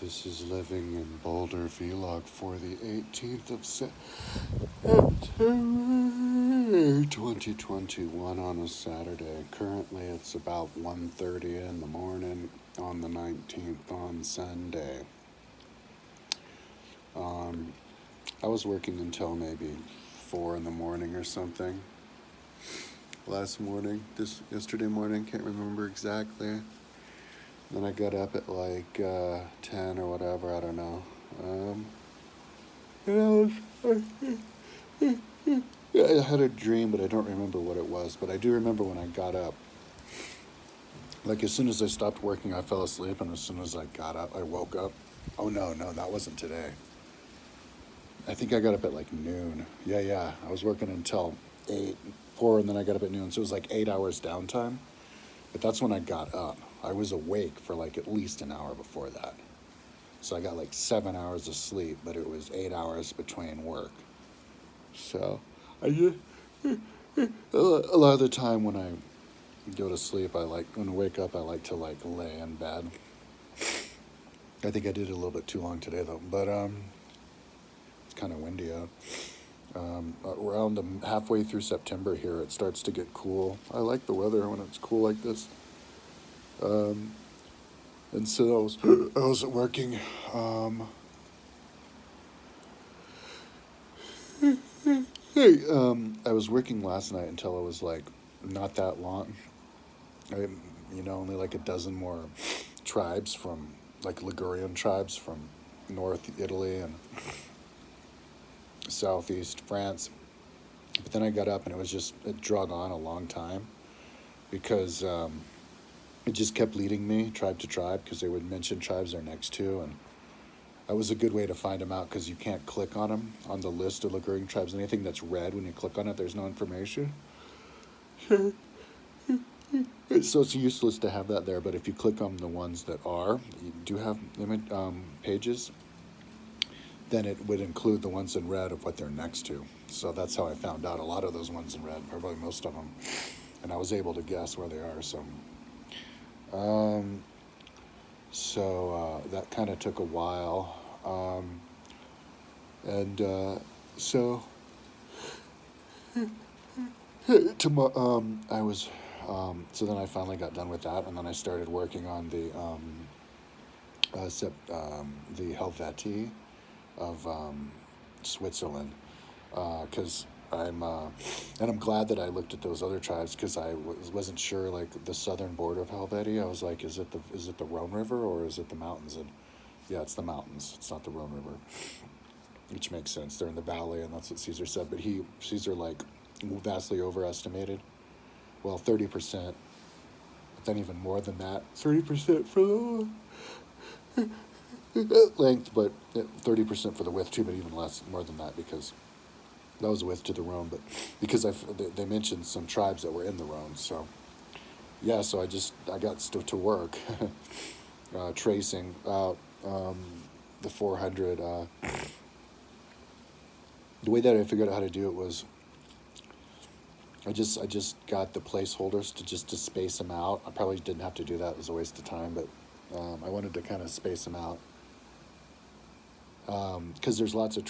This is Living in Boulder vlog for the 18th of September 2021 on a Saturday. Currently it's about 1:30 in the morning on the 19th on Sunday. I was working until maybe 4 in the morning or something. Yesterday morning, can't remember exactly. Then I got up at like 10 or whatever, I don't know. I had a dream, but I don't remember what it was. But I do remember when I got up. Like as soon as I stopped working, I fell asleep, and as soon as I got up, I woke up. Oh no, that wasn't today. I think I got up at like noon. Yeah. I was working until 4, and then I got up at noon. So it was like 8 hours downtime. But that's when I got up. I was awake for like at least an hour before that. So I got like 7 hours of sleep, but it was 8 hours between work. So I just, a lot of the time when I go to sleep, when I wake up, I like to like lay in bed. I think I did it a little bit too long today though, but it's kind of windy out. Around halfway through September here, it starts to get cool. I like the weather when it's cool like this. And so I was working. I was working last night until it was like not that long. Only like a dozen more tribes from like Ligurian tribes from North Italy and Southeast France. But then I got up and it drug on a long time because it just kept leading me tribe to tribe because they would mention tribes they're next to, and that was a good way to find them out because you can't click on them on the list of Ligurian tribes. Anything that's red, when you click on it, there's no information. So it's useless to have that there, but if you click on the ones that do have pages, then it would include the ones in red of what they're next to. So that's how I found out a lot of those ones in red, probably most of them, and I was able to guess where they are. So that kind of took a while, so then I finally got done with that, and then I started working on the Helvetii of Switzerland, because I'm glad that I looked at those other tribes because I wasn't sure, like the southern border of Helvetii. I was like, is it the Rhone River or is it the mountains? And yeah, it's the mountains. It's not the Rhone River, which makes sense. They're in the valley, and that's what Caesar said. But Caesar like vastly overestimated. Well, 30%, but then even more than that, 30% for the length, but 30% for the width too, but even more than that because that was the width to the Rhone, but because they mentioned some tribes that were in the Rhone, so yeah, so I got to work tracing out the 400. The way that I figured out how to do it was I just got the placeholders to space them out. I probably didn't have to do that; it was a waste of time, but I wanted to kind of space them out because there's lots of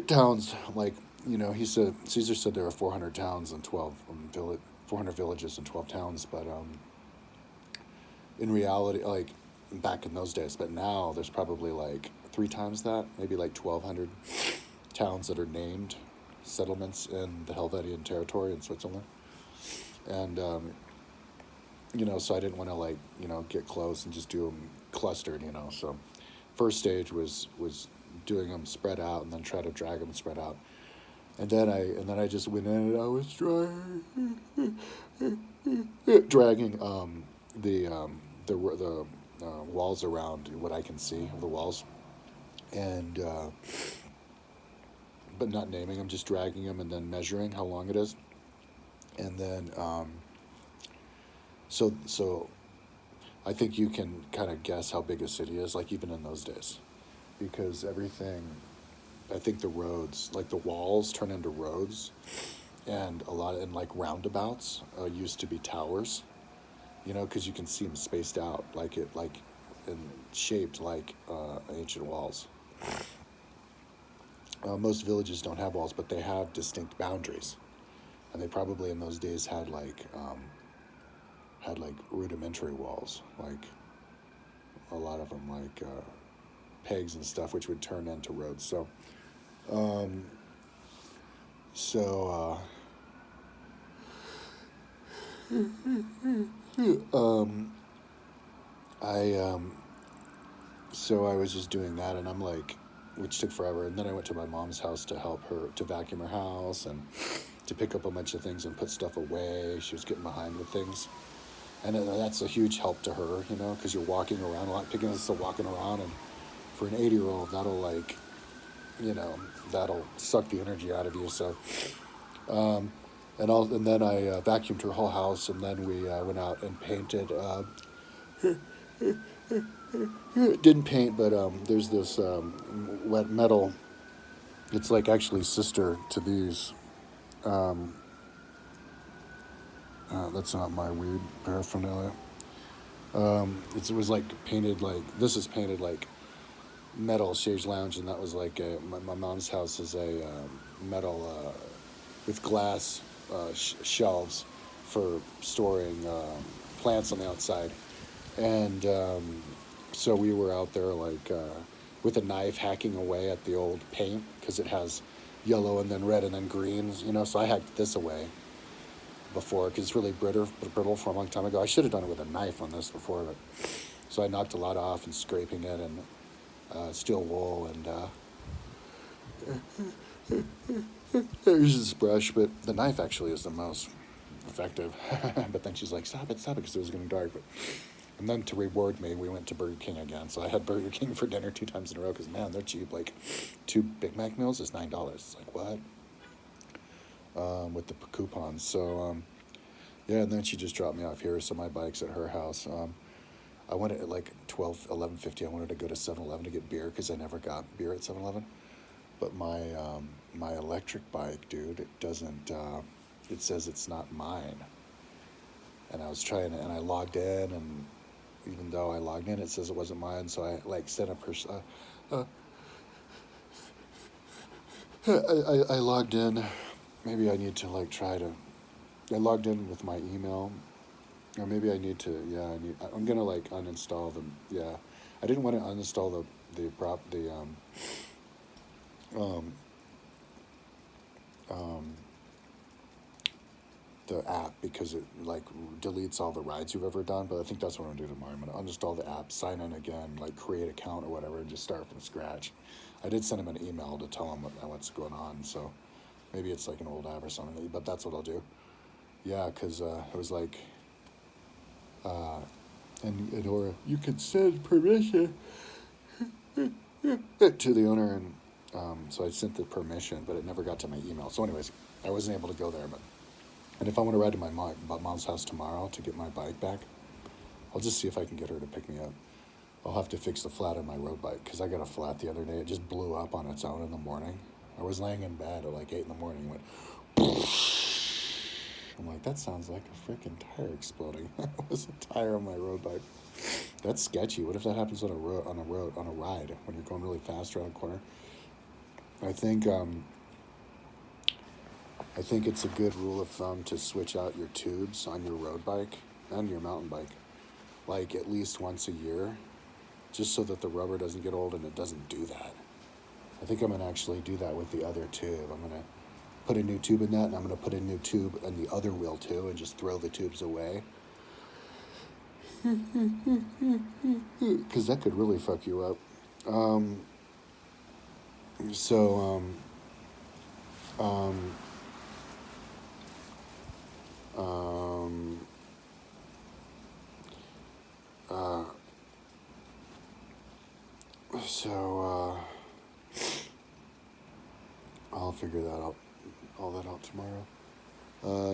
towns, like, Caesar said there were 400 towns and 400 villages and 12 towns, but in reality, like back in those days, but now there's probably like 3 times that, maybe like 1,200 towns that are named settlements in the Helvetian territory in Switzerland, and so I didn't want to get close and just do them clustered, so first stage was doing them spread out, and then try to drag them spread out, and then I just went in and I was dragging the walls around what I can see of the walls, and but not naming them, just dragging them and then measuring how long it is, and then so I think you can kind of guess how big a city is, like even in those days, because everything, I think the roads, like the walls turn into roads, and a lot in like roundabouts used to be towers, you know, because you can see them spaced out and shaped like ancient walls. Most villages don't have walls, but they have distinct boundaries, and they probably in those days had like rudimentary walls, like a lot of them like pegs and stuff, which would turn into roads. Um, so um, I so I was just doing that, and I'm like, which took forever. And then I went to my mom's house to help her to vacuum her house and to pick up a bunch of things and put stuff away. She was getting behind with things, and that's a huge help to her, you know, because you're walking around a lot, picking up stuff, walking around, and for an 80-year-old, that'll like, you know, that'll suck the energy out of you. So, and then I vacuumed her whole house, and then we went out and painted. Didn't paint, but there's this wet metal. It's like actually sister to these. That's not my weed paraphernalia. It was like painted like this is painted like metal chaise lounge, and that was like my mom's house is a metal with glass shelves for storing plants on the outside, and so we were out there like with a knife hacking away at the old paint because it has yellow and then red and then greens, you know. So I hacked this away before because it's really brittle from a long time ago. I should have done it with a knife on this before, but so I knocked a lot off and scraping it and steel wool and I use this brush, but the knife actually is the most effective. But then she's like, stop it, because it was getting dark. And then to reward me, we went to Burger King again. So I had Burger King for dinner 2 times in a row because, man, they're cheap. Like 2 Big Mac meals is $9. It's like, what? With the coupons. So, yeah, and then she just dropped me off here. So my bike's at her house. I went at like 11:50. I wanted to go to 7-Eleven to get beer because I never got beer at 7-Eleven. But my electric bike, dude, it doesn't, it says it's not mine. And I was trying to, and I logged in, and even though I logged in, it says it wasn't mine. So I like sent I logged in. Maybe I need to like I logged in with my email, or maybe I need to, I'm gonna like uninstall them. Yeah, I didn't want to uninstall the app because it like deletes all the rides you've ever done. But I think that's what I'm gonna do tomorrow. I'm gonna uninstall the app, sign in again, like create an account or whatever, and just start from scratch. I did send him an email to tell him what's going on, so maybe it's like an old app or something. But that's what I'll do. Yeah, because it was like, and or you can send permission to the owner, and so I sent the permission, but it never got to my email. So, anyways, I wasn't able to go there, but. And if I want to ride to my mom's house tomorrow to get my bike back, I'll just see if I can get her to pick me up. I'll have to fix the flat on my road bike because I got a flat the other day. It just blew up on its own in the morning. I was laying in bed at like 8 in the morning and went. I'm like, that sounds like a freaking tire exploding. It was a tire on my road bike. That's sketchy. What if that happens on a ride when you're going really fast around a corner? I think it's a good rule of thumb to switch out your tubes on your road bike and your mountain bike, like at least once a year, just so that the rubber doesn't get old and it doesn't do that. I think I'm going to actually do that with the other tube. I'm going to put a new tube in that, and I'm going to put a new tube in the other wheel too, and just throw the tubes away. Because that could really fuck you up. I'll figure all that out tomorrow.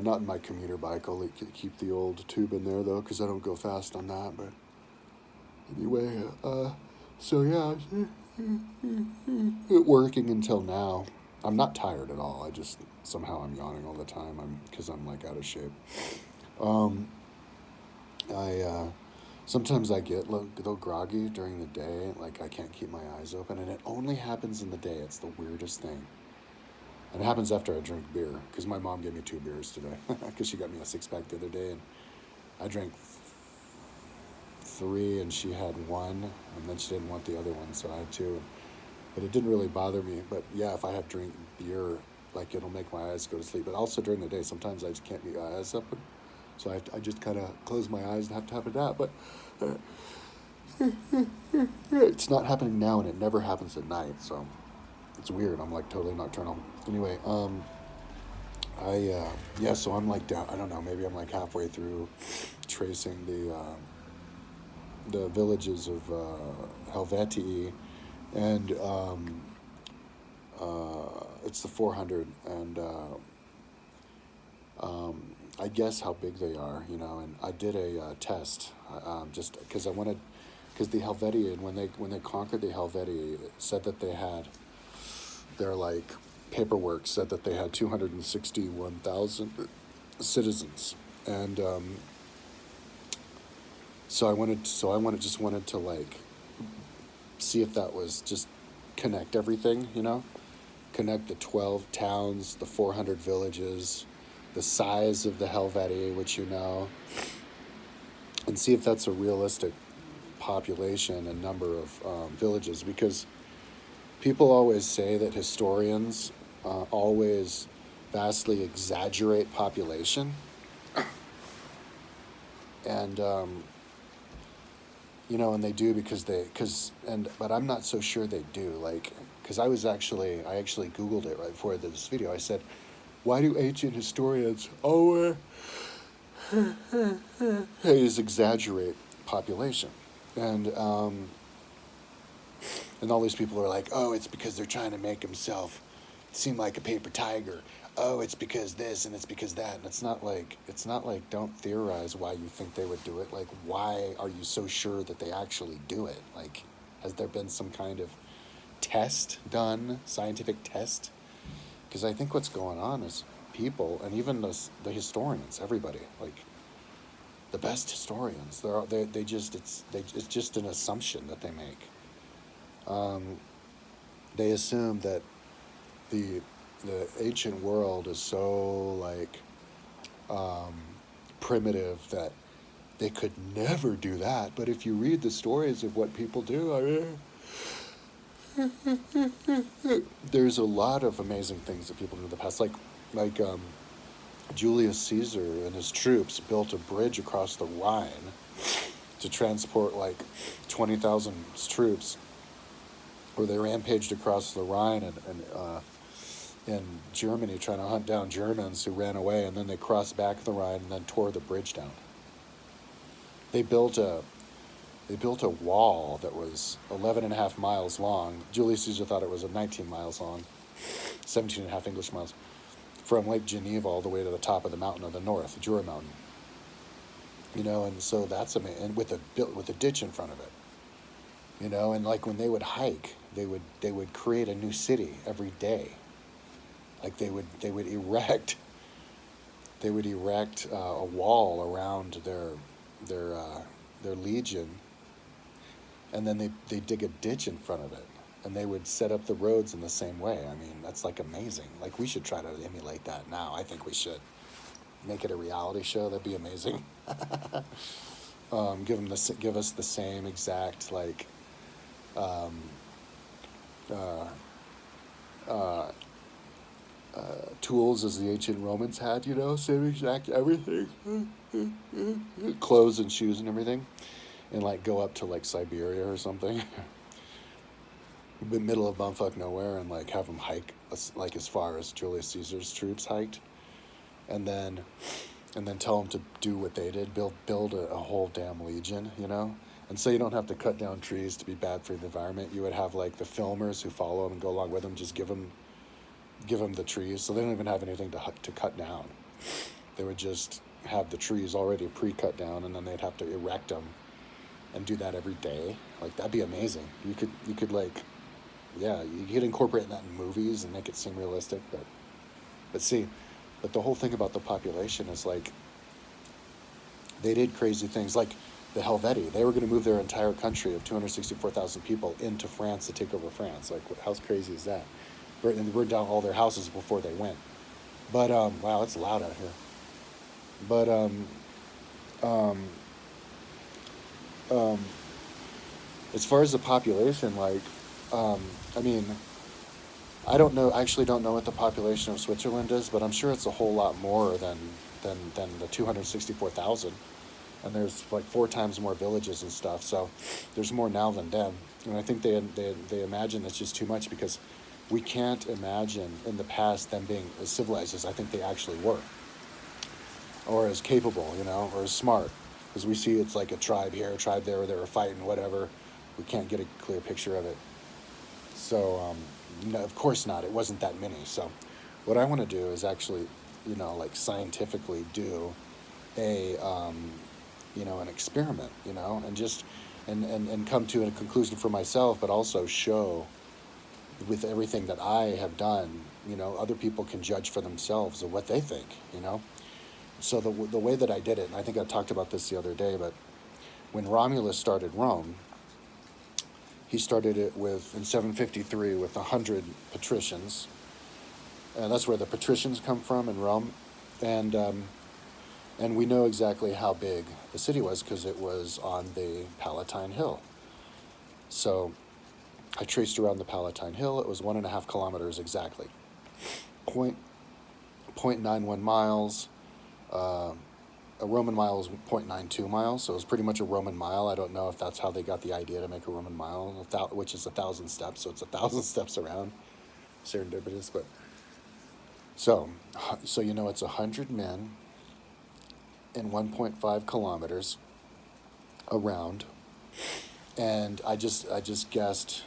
Not in my commuter bike. I'll keep the old tube in there though, because I don't go fast on that. But anyway, so yeah, working until now. I'm not tired at all. I just somehow I'm yawning all the time. Because I'm like out of shape. Sometimes I get a little groggy during the day, like I can't keep my eyes open, and it only happens in the day. It's the weirdest thing. And it happens after I drink beer, because my mom gave me 2 beers today, because she got me a 6-pack the other day, and I drank 3, and she had 1, and then she didn't want the other one, so I had 2. But it didn't really bother me. But yeah, if I have drink beer, like it'll make my eyes go to sleep. But also during the day, sometimes I just can't keep my eyes open. So I just kind of close my eyes and have to have a nap. But it's not happening now, and it never happens at night. So it's weird. I'm like totally nocturnal. Anyway, so I'm like down. I don't know. Maybe I'm like halfway through tracing the villages of Helvetii, and it's the 400, and I guess how big they are, And I did a test, just because I wanted, because the Helvetii, and when they conquered the Helvetii, it said that they had their like paperwork said that they had 261,000 citizens, and so I just wanted to like see if that was just connect everything, connect the 12 towns, the 400 villages, the size of the Helvetii, which and see if that's a realistic population and number of villages, because people always say that historians always vastly exaggerate population, and and they do but I'm not so sure they do, like, because I actually Googled it right before this video. I said, why do ancient historians always exaggerate population? And all these people are like, oh, it's because they're trying to make himself seem like a paper tiger. Oh, it's because this and it's because that. And it's not like don't theorize why you think they would do it. Like, why are you so sure that they actually do it? Like, has there been some kind of test done, scientific test? Because I think what's going on is people, and even the historians, everybody, like the best historians, it's just an assumption that they make. They assume that the ancient world is so like primitive that they could never do that. But if you read the stories of what people do, I mean, there's a lot of amazing things that people do in the past, like Julius Caesar and his troops built a bridge across the Rhine to transport like 20,000 troops, where they rampaged across the Rhine in Germany, trying to hunt down Germans who ran away, and then they crossed back the Rhine and then tore the bridge down. They built a wall that was 11 and a half miles long. Julius Caesar thought it was 19 miles long, 17 and a half English miles, from Lake Geneva all the way to the top of the mountain of the north, the Jura Mountain. And so that's amazing, and with a ditch in front of it. And like when they would hike, they would create a new city every day. Like they would erect a wall around their legion, and then they dig a ditch in front of it, and they would set up the roads in the same way. I mean, that's like amazing. Like, we should try to emulate that now. I think we should make it a reality show. That'd be amazing. Give us the same exact like tools as the ancient Romans had, same exact everything, clothes and shoes and everything, and like go up to like Siberia or something, the middle of bumfuck nowhere, and like have them hike like as far as Julius Caesar's troops hiked, and then tell them to do what they did, build a whole damn legion, And so you don't have to cut down trees to be bad for the environment. You would have like the filmers who follow them and go along with them, just give them the trees, so they don't even have anything to cut down. They would just have the trees already pre-cut down, and then they'd have to erect them and do that every day. Like, that'd be amazing. You could like, yeah, you could incorporate that in movies and make it seem realistic. But the whole thing about the population is like, They did crazy things like the Helvetii. They were going to move their entire country of 264,000 people into France to take over France. Like, how crazy is that? And burned down all their houses before they went. But wow, it's loud out here. But um, um, as far as the population, like, um, I mean, I don't know. I actually don't know what the population of Switzerland is, but I'm sure it's a whole lot more than the 264,000. And there's like 4 times more villages and stuff. So there's more now than then. And I think they imagine it's just too much because we can't imagine in the past them being as civilized as I think they actually were, or as capable, or as smart. Because we see it's like a tribe here, a tribe there, they were fighting, whatever. We can't get a clear picture of it. So, no, of course not. It wasn't that many. So, what I want to do is actually, like scientifically do a, an experiment, and just, and come to a conclusion for myself, but also show with everything that I have done, other people can judge for themselves of what they think, So the way that I did it, and I think I talked about this the other day, but when Romulus started Rome, he started it in 753 with 100 patricians. And that's where the patricians come from in Rome. And we know exactly how big the city was because it was on the Palatine Hill. So I traced around the Palatine Hill. It was 1.5 kilometers exactly. 0.91 miles. A Roman mile is 0.92 miles, so it was pretty much a Roman mile. I don't know if that's how they got the idea to make a Roman mile, which is 1,000 steps, so it's 1,000 steps around. Serendipitous, but so it's 100 men in 1.5 kilometers around, and I just guessed,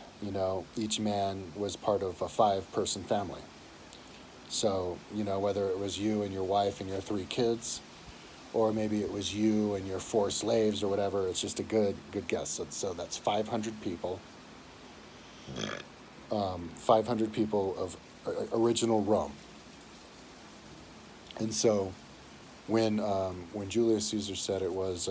each man was part of a 5-person family. So, whether it was you and your wife and your 3 kids, or maybe it was you and your 4 slaves or whatever, it's just a good guess. So that's 500 people. 500 people of original Rome. And so when Julius Caesar said it was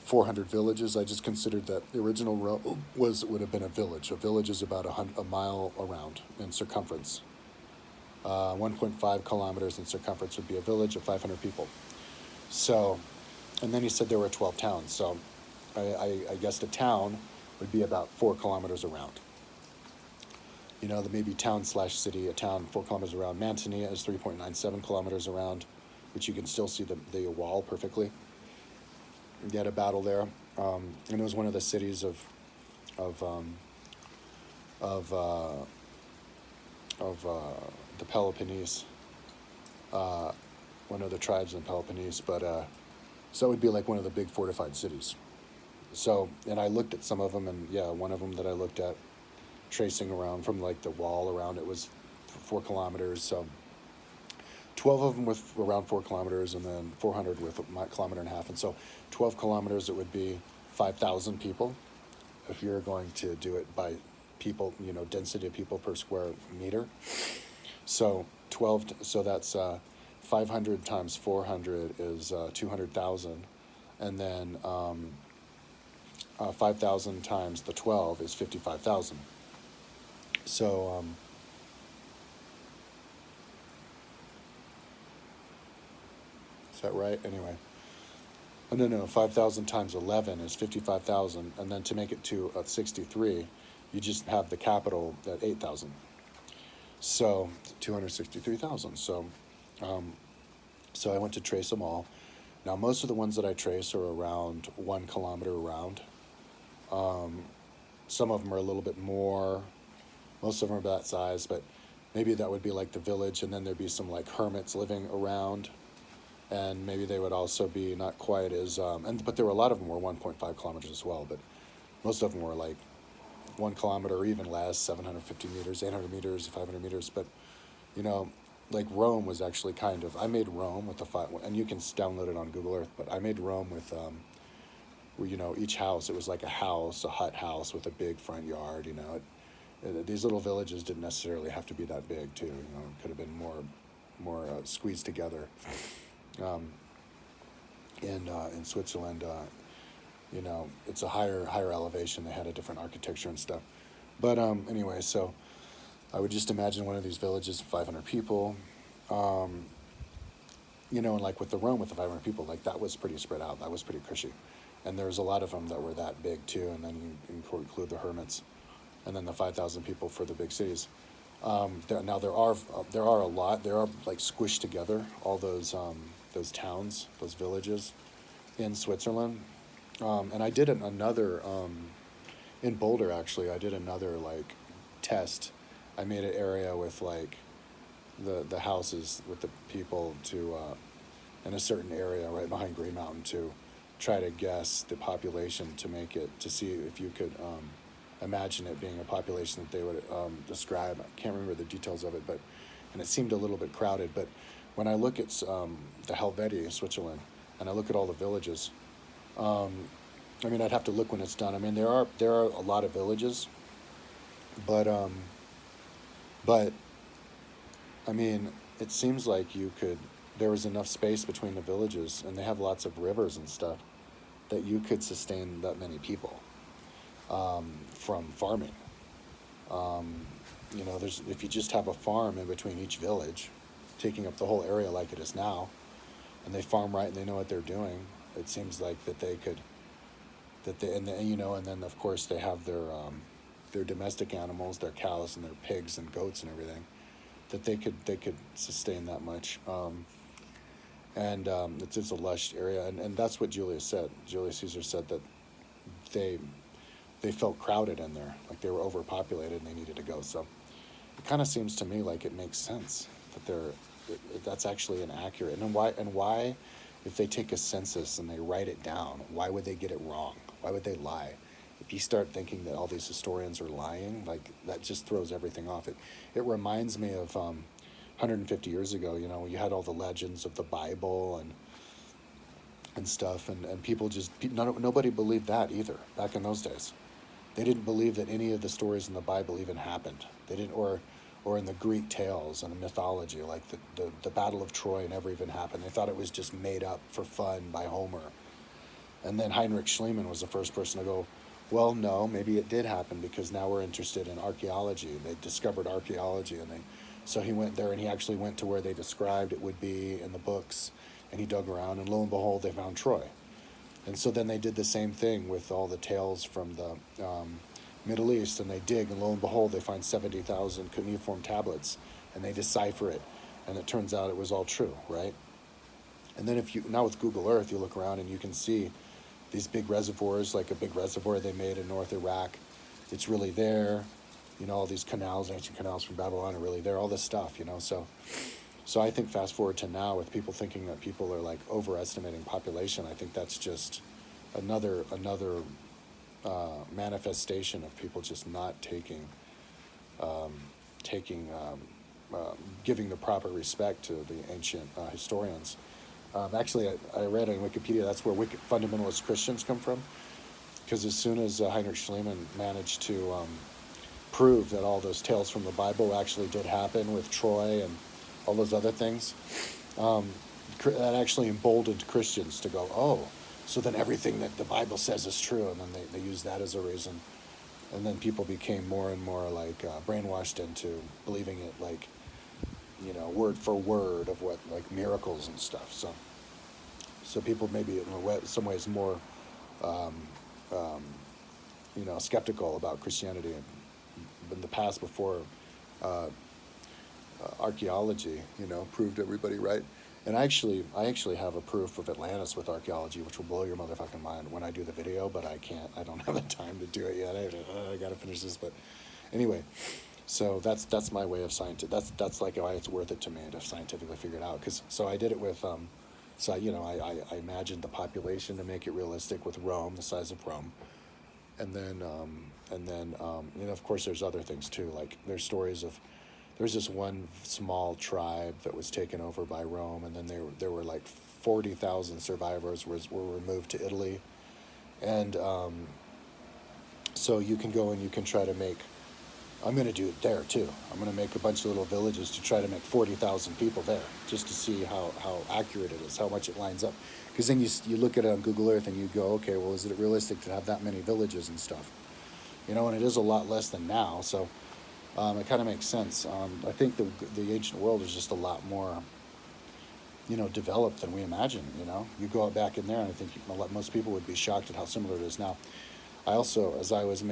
400 villages, I just considered that the original Rome would have been a village. A village is about a mile around in circumference. 1.5 kilometers in circumference would be a village of 500 people. So, and then he said there were 12 towns. So I guessed a town would be about 4 kilometers around. Maybe town/city, a town 4 kilometers around. Mantinea is 3.97 kilometers around, which you can still see the wall perfectly. You had a battle there, and it was one of the cities of the Peloponnese, one of the tribes in Peloponnese, but so it would be like one of the big fortified cities. So, and I looked at some of them, and yeah, one of them that I looked at, tracing around from like the wall around it, was 4 kilometers. So 12 of them with around 4 kilometers, and then 400 with a kilometer and a half. And so 12 kilometers, it would be 5,000 people. If you're going to do it by people, density of people per square meter. So so that's 500 times 400 is 200,000, and then 5,000 times the 12 is 55,000. So is that right? Anyway, oh, no, 5,000 times 11 is 55,000, and then to make it to 63, you just have the capital at 8,000. So 263,000. So I went to trace them all. Now most of the ones that I trace are around 1 kilometer around. Some of them are a little bit more. Most of them are that size, but maybe that would be like the village, and then there'd be some like hermits living around, and maybe they would also be not quite as but there were a lot of them were 1.5 kilometers as well, but most of them were like 1 kilometer or even less, 750 meters, 800 meters, 500 meters. But like Rome was actually I made Rome with and you can download it on Google Earth, but I made Rome with where, each house, it was like a hut house with a big front yard. These little villages didn't necessarily have to be that big too. It could have been more squeezed together. in Switzerland. It's a higher elevation. They had a different architecture and stuff. But anyway, so I would just imagine one of these villages, 500 people. Um, and like with the Rome with the 500 people, like that was pretty spread out. That was pretty cushy. And there's a lot of them that were that big too. And then you include the hermits, and then the 5,000 people for the big cities. There are a lot. There are like squished together all those towns, those villages in Switzerland. And I did another in Boulder actually. I did another like test. I made an area with like the houses with the people to in a certain area right behind Green Mountain to try to guess the population to make it to see if you could imagine it being a population that they would describe. I can't remember the details of it, and it seemed a little bit crowded. But when I look at the Helvetii, Switzerland, and I look at all the villages, I mean, I'd have to look when it's done. I mean, there are a lot of villages, but but I mean, it seems like there was enough space between the villages, and they have lots of rivers and stuff that you could sustain that many people from farming. If you just have a farm in between each village, taking up the whole area like it is now, and they farm right and they know what they're doing, it seems like that they could, and then of course they have their domestic animals, their cows and their pigs and goats and everything, that they could sustain that much. It's a lush area, and that's what Julius said. Julius Caesar said that they felt crowded in there, like they were overpopulated and they needed to go. So it kind of seems to me like it makes sense that that's actually inaccurate. And why, if they take a census and they write it down, why would they get it wrong? Why would they lie? If you start thinking that all these historians are lying, like that just throws everything off. It reminds me of 150 years ago. You had all the legends of the Bible and stuff, and people nobody believed that either back in those days. They didn't believe that any of the stories in the Bible even happened. They didn't, or in the Greek tales and the mythology, like the Battle of Troy never even happened. They thought it was just made up for fun by Homer. And then Heinrich Schliemann was the first person to go, well, no, maybe it did happen because now we're interested in archaeology. They discovered archaeology, so he went there and he actually went to where they described it would be in the books, and he dug around, and lo and behold, they found Troy. And so then they did the same thing with all the tales from the Middle East, and they dig, and lo and behold, they find 70,000 cuneiform tablets, and they decipher it, and it turns out it was all true, right? And then now with Google Earth, you look around and you can see these big reservoirs, like a big reservoir they made in North Iraq. It's really there. All these canals, ancient canals from Babylon are really there, all this stuff, So I think fast forward to now with people thinking that people are like overestimating population, I think that's just another manifestation of people just not giving the proper respect to the ancient historians. Actually, I read on Wikipedia that's where fundamentalist Christians come from, because as soon as Heinrich Schliemann managed to prove that all those tales from the Bible actually did happen with Troy and all those other things, that actually emboldened Christians to go, oh, so then everything that the Bible says is true, and then they use that as a reason. And then people became more and more like brainwashed into believing it like, word for word of what, like miracles and stuff. So people maybe in some ways more, skeptical about Christianity in the past before archaeology, proved everybody right. And I actually have a proof of Atlantis with archaeology, which will blow your motherfucking mind when I do the video, but I don't have the time to do it yet. I gotta finish this, but anyway, so that's my way of that's like why it's worth it to me to scientifically figure it out. So I did it with, I imagined the population to make it realistic with Rome, the size of Rome. And then, of course there's other things too, like there's stories of, there's this one small tribe that was taken over by Rome, and then there were like 40,000 survivors were removed to Italy. And so you can go and you can try to make I'm going to do it there too. I'm going to make a bunch of little villages to try to make 40,000 people there, just to see how accurate it is, how much it lines up. Because then you look at it on Google Earth and you go, okay, well, is it realistic to have that many villages and stuff? You know, and it is a lot less than now, so it kind of makes sense. I think the ancient world is just a lot more, you know, developed than we imagine. You know, you go out back in there, and I think most people would be shocked at how similar it is now. I also, as I was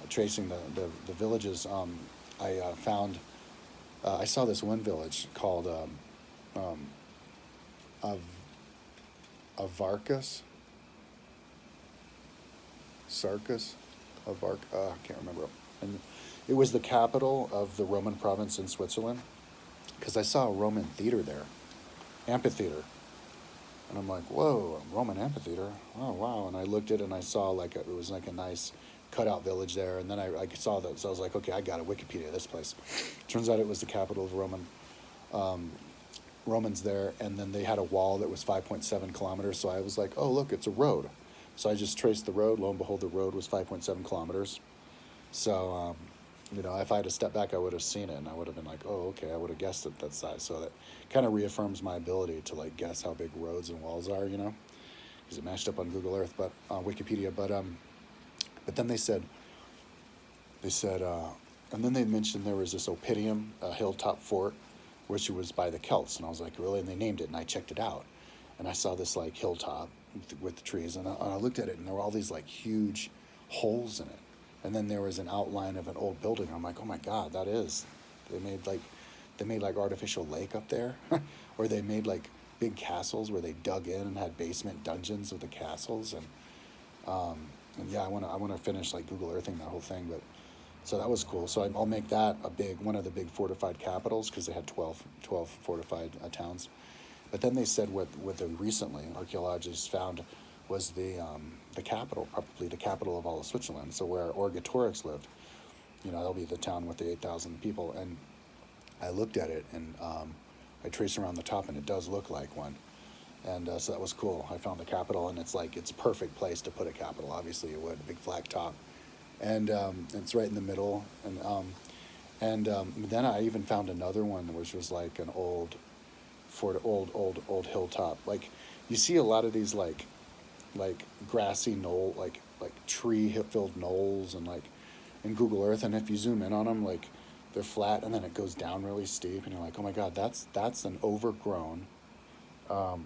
tracing the villages, I found, I saw this one village called um, Av- Avarcus, Sarcus, I can't remember. And it was the capital of the Roman province in Switzerland, because I saw a Roman theater there, amphitheater. And I'm like, whoa, a Roman amphitheater. Oh, wow. And I looked at it and I saw it was like a nice cutout village there. And then I saw that. So I was like, okay, I got to Wikipedia this place. Turns out it was the capital of Romans there. And then they had a wall that was 5.7 kilometers. So I was like, oh, look, it's a road. So I just traced the road. Lo and behold, the road was 5.7 kilometers. So, you know, if I had to step back, I would have seen it, and I would have been like, oh, okay, I would have guessed it that size. So that kind of reaffirms my ability to like guess how big roads and walls are, you know, because it matched up on Google Earth, but Wikipedia. But then they said, and then they mentioned there was this Opitium, a hilltop fort, which was by the Celts, and I was like, really? And they named it, and I checked it out, and I saw this like hilltop with the trees, and I looked at it, and there were all these like huge holes in it. And then there was an outline of an old building. I'm like, oh my God, that is. They made like artificial lake up there, or they made like big castles where they dug in and had basement dungeons of the castles, and yeah, I want to finish like Google Earthing that whole thing, but so that was cool. So I'll make that one of the big fortified capitals, because they had 12 fortified towns. But then they said what they recently archaeologists found was the capital, probably the capital of all of Switzerland. So where Orgetorix lived, you know, that'll be the town with the 8,000 people. And I looked at it, and I traced around the top, and it does look like one. And so that was cool. I found the capital, and it's a perfect place to put a capital. Obviously, it would, a big flat top, and it's right in the middle. And then I even found another one, which was like an old old hilltop. Like you see a lot of these like grassy knoll, like tree filled knolls, and like in Google Earth, and if you zoom in on them, like they're flat, and then it goes down really steep, and you're like, oh my God, that's an overgrown uh,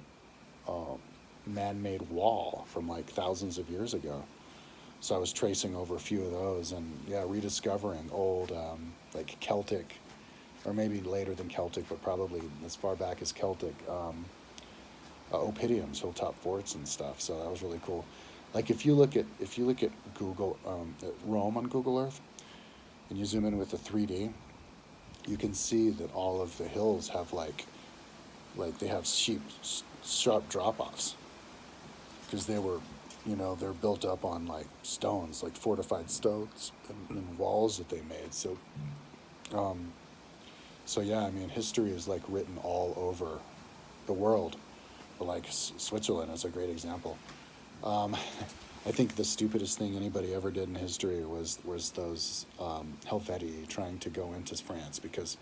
man-made wall from like thousands of years ago. So I was tracing over a few of those, and yeah, rediscovering old like Celtic, or maybe later than Celtic, but probably as far back as Celtic Opitiums, hilltop forts and stuff. So that was really cool. Like if you look at Google at Rome on Google Earth, and you zoom in with the 3D, you can see that all of the hills have like they have sharp drop-offs, because they were, you know, they're built up on like stones, like fortified stones, and walls that they made. Um, so yeah, I mean, history is like written all over the world, but like Switzerland is a great example. Um, I think the stupidest thing anybody ever did in history was those Helvetii trying to go into France, because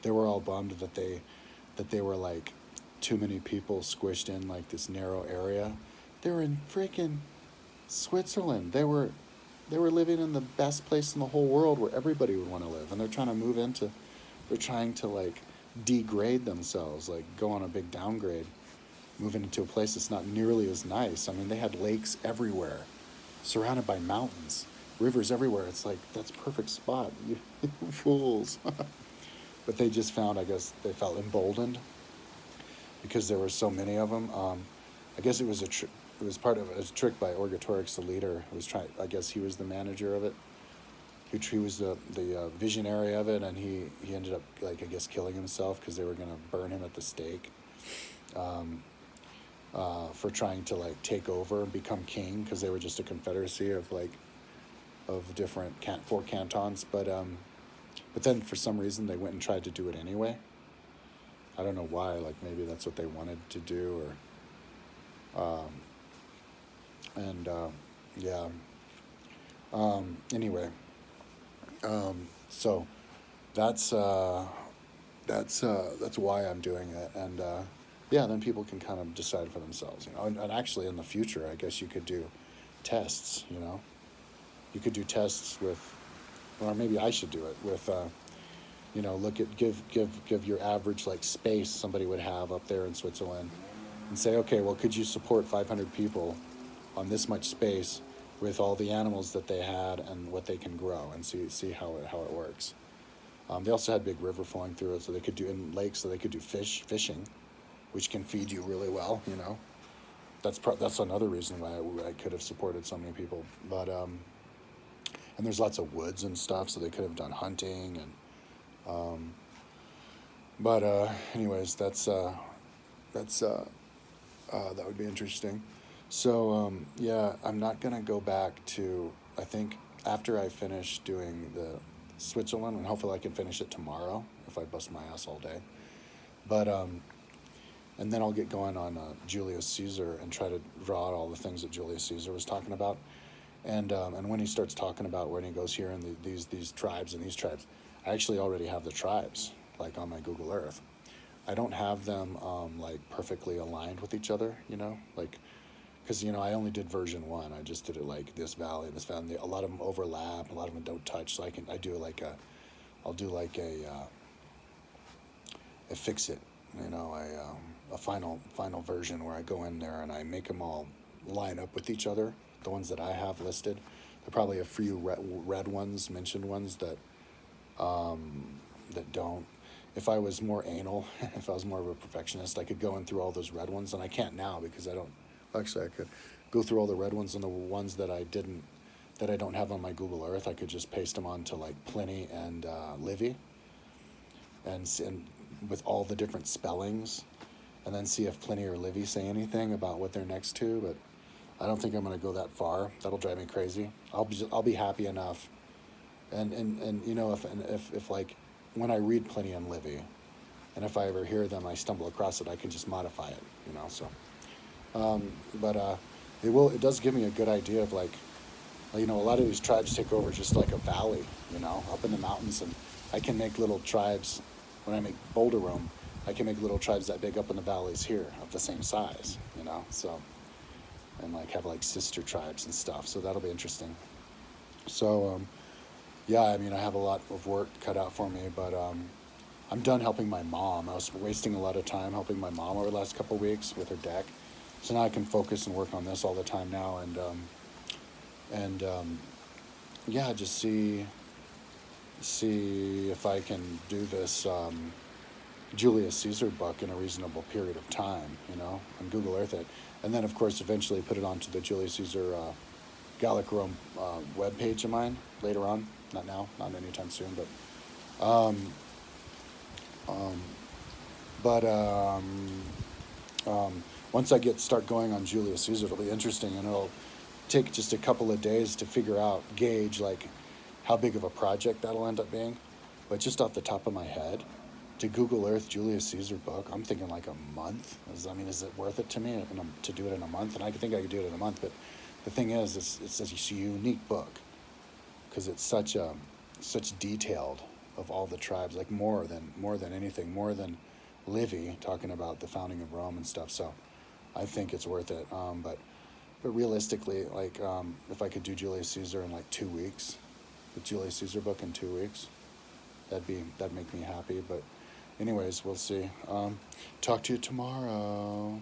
they were all bummed that they were like too many people squished in like this narrow area. They were in freaking Switzerland. They were living in the best place in the whole world where everybody would want to live, and they're trying to like degrade themselves, like go on a big downgrade, moving into a place that's not nearly as nice. I mean, they had lakes everywhere, surrounded by mountains, rivers everywhere. It's like, that's a perfect spot. You fools. But they just found, I guess, they felt emboldened because there were so many of them. I guess it was it was part of a trick by Orgetorix, the leader. Who was trying. I guess he was the manager of it. He was the visionary of it, and he ended up, like, I guess, killing himself because they were gonna burn him at the stake. For trying to like take over and become king, because they were just a confederacy of different four cantons. But then for some reason they went and tried to do it anyway. I don't know why. Like maybe that's what they wanted to do, or and yeah. Anyway, So that's that's why I'm doing it, and yeah, then people can kind of decide for themselves, you know. And actually, in the future, I guess you could do tests. You know, you could do tests with, or maybe I should do it with. You know, look at give your average like space somebody would have up there in Switzerland, and say, okay, well, could you support 500 people on this much space with all the animals that they had and what they can grow, and see how it works. They also had big river flowing through it, so they could do in lakes, so they could do fishing, which can feed you really well. You know, that's another reason why I could have supported so many people. But and there's lots of woods and stuff, so they could have done hunting and. But anyways, that would be interesting. So yeah, I'm not gonna go back to. I think after I finish doing the Switzerland, and hopefully I can finish it tomorrow if I bust my ass all day. But and then I'll get going on Julius Caesar and try to draw out all the things that Julius Caesar was talking about. And when he starts talking about when he goes here and these tribes and these tribes, I actually already have the tribes like on my Google Earth. I don't have them like perfectly aligned with each other, you know, like because you know I only did version one. I just did it like this valley, this valley. A lot of them overlap, a lot of them don't touch. So I do like I'll do like a fix it, you know, a final version where I go in there and I make them all line up with each other. The ones that I have listed, there are probably a few red ones, mentioned ones that don't. If I was more anal, if I was more of a perfectionist, I could go in through all those red ones, and I can't now because I don't. Actually, I could go through all the red ones and the ones that I don't have on my Google Earth. I could just paste them onto like Pliny and Livy, and with all the different spellings, and then see if Pliny or Livy say anything about what they're next to. But I don't think I'm going to go that far. That'll drive me crazy. I'll be happy enough, and you know if like when I read Pliny and Livy, and if I ever hear them, I stumble across it, I can just modify it, you know. So, but it does give me a good idea of like, you know, a lot of these tribes take over just like a valley, you know, up in the mountains, and I can make little tribes when I make Boulder Rome. I can make little tribes that big up in the valleys here of the same size, you know. So, and like have like sister tribes and stuff. So that'll be interesting. So yeah, I mean, I have a lot of work cut out for me, but I'm done helping my mom. I was wasting a lot of time helping my mom over the last couple of weeks with her deck, so now I can focus and work on this all the time now, and yeah, just see if I can do this Julius Caesar book in a reasonable period of time, you know, on Google Earth it, and then of course eventually put it onto the Julius Caesar Gallic Rome webpage of mine later on. Not now, not anytime soon, but um, but once I start going on Julius Caesar, it'll be interesting, and it'll take just a couple of days to gauge like how big of a project that'll end up being. But just off the top of my head, to Google Earth Julius Caesar book, I'm thinking like a month. I mean, is it worth it to me to do it in a month? And I think I could do it in a month, but the thing is, it's a unique book because it's such detailed of all the tribes, like more than anything, more than Livy talking about the founding of Rome and stuff. So I think it's worth it. But realistically, like if I could do Julius Caesar in like 2 weeks, the Julius Caesar book in 2 weeks, that'd make me happy. But anyways, we'll see. Talk to you tomorrow.